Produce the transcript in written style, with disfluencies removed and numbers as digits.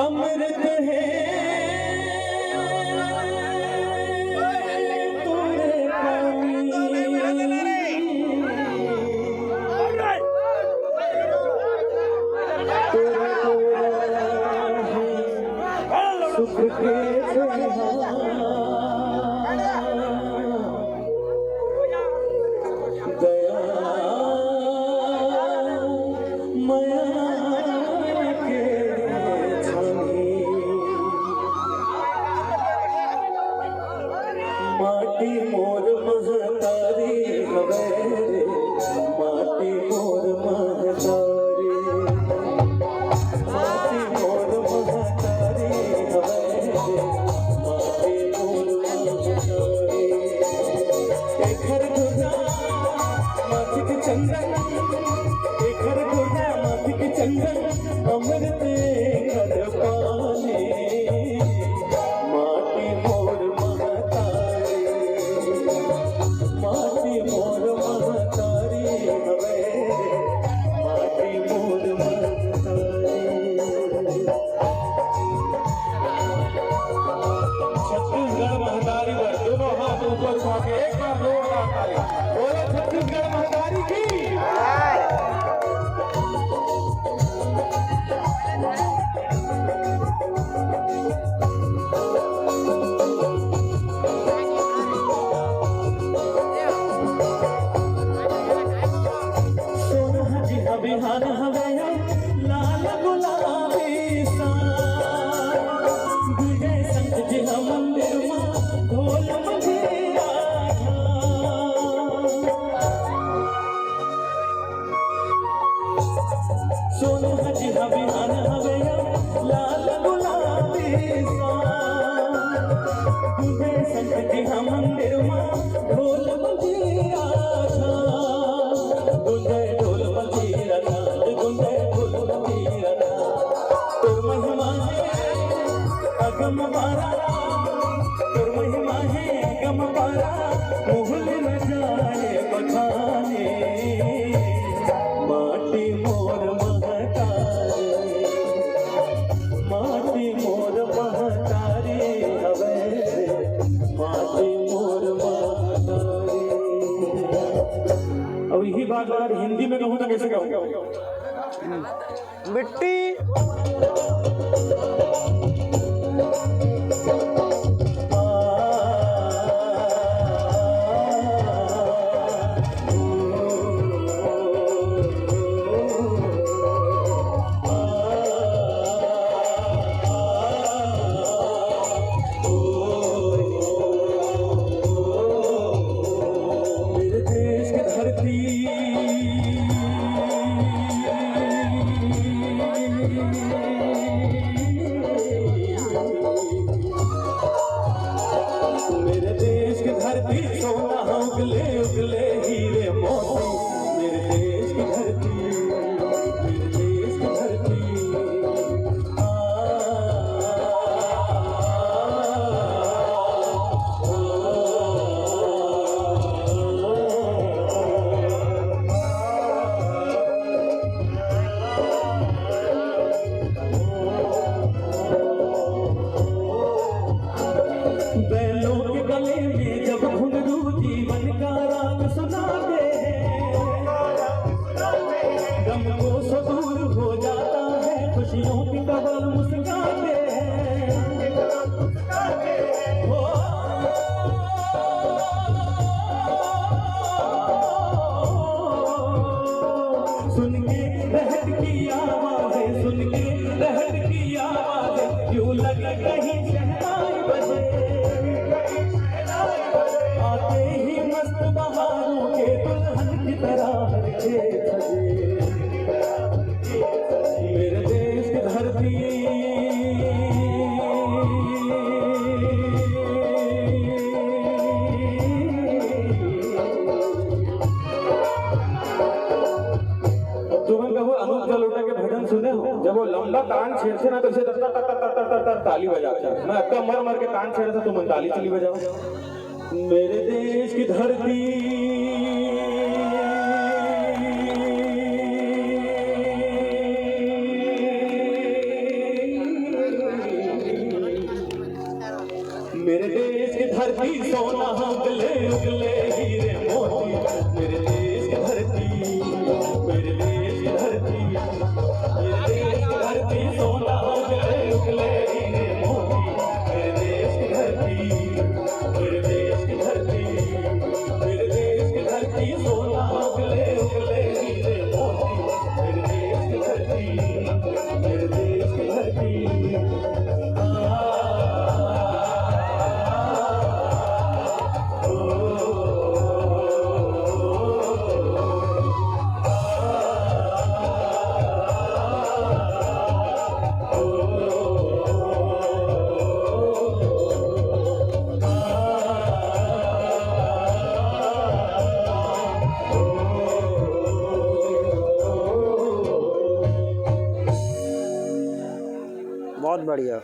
अमृत है तूने पानी, सुख के दया माया के छानी, माटी मोर महतारी हवे रे, माटी मोर महतारी, माटी मोर महतारी हवे रे, माटी मोर महतारी। एक घर गुना माथिक चंदन, एक घर गुना माथिक चंदन, अमृत घर पानी, माटी मोर महतारी, माटी मोर महतारी हवे रे, माटी मोर महतारी। छत्तीसगढ़ महतारी पर दोनों हाथ ऊपर उठा के एक बार जोरदार ताली बोलो छत्तीसगढ़ महतारी की। सोना जिहा बिहान हवे लाल गुलाबी सा, विजय संत जिहा मंदिर मां ढोल मंजीरा था। सोना जिहा बिहान हवे लाल गुलाबी सा, विजय संत जिहा मंदिर मां ढोल मंजीरा था। गुंजे ढोल मंजीरा था, गुंजे ढोल मंजीरा था। तुर महिमा है अगम बारा, तुर महिमा है अगम बारा, मोहल न जाए बखाने, माटी मोर महतारी, माटी मोर महतारी हवे रे, माटी मोर महतारी। अब यही बात अगर हिंदी में कहूँ तो कैसे कहूँ? मिट्टी मेरे देश की धरती, मेरे देश की धरती सोना उगले उगले हीरे मोती, मेरे देश की धरती, मेरे देश की धरती। बैलों के गले में जब घुंघरू जीवन का राग सुनाते हैं, गम को सो दूर हो जाता है, खुशियों की कबर मुस्काते हैं। हो सुन के रहत की आवाज़ें, सुन के रहत की आवाज़ें, यूं लगे कहीं शहनाई बजे, आते ही मस्त बहारों के दुल्हन की तरह हर खेत सजे। मेरे देश की धरती, तुम्हें वो अनूप जलोटा के भजन सुने हो? जब वो लंबा कान छेड़ते ना तो इसे ताली बजाते हैं। मैं अक्का मर मर के कान छेड़ा था, तुम ताली चली बजाओ। मेरे देश की धरती, मेरे देश की धरती सोना उगले उगले हीरे मोती, मेरे देश की धरती, मेरे देश की धरती, मेरे देश की धरती सोना उगले उगले हीरे मोती, मेरे देश की धरती, मेरे देश की धरती, मेरे देश की धरती सोना उगले उगले हीरे मोती, मेरे देश की धरती, मेरे देश की धरती। बहुत बढ़िया।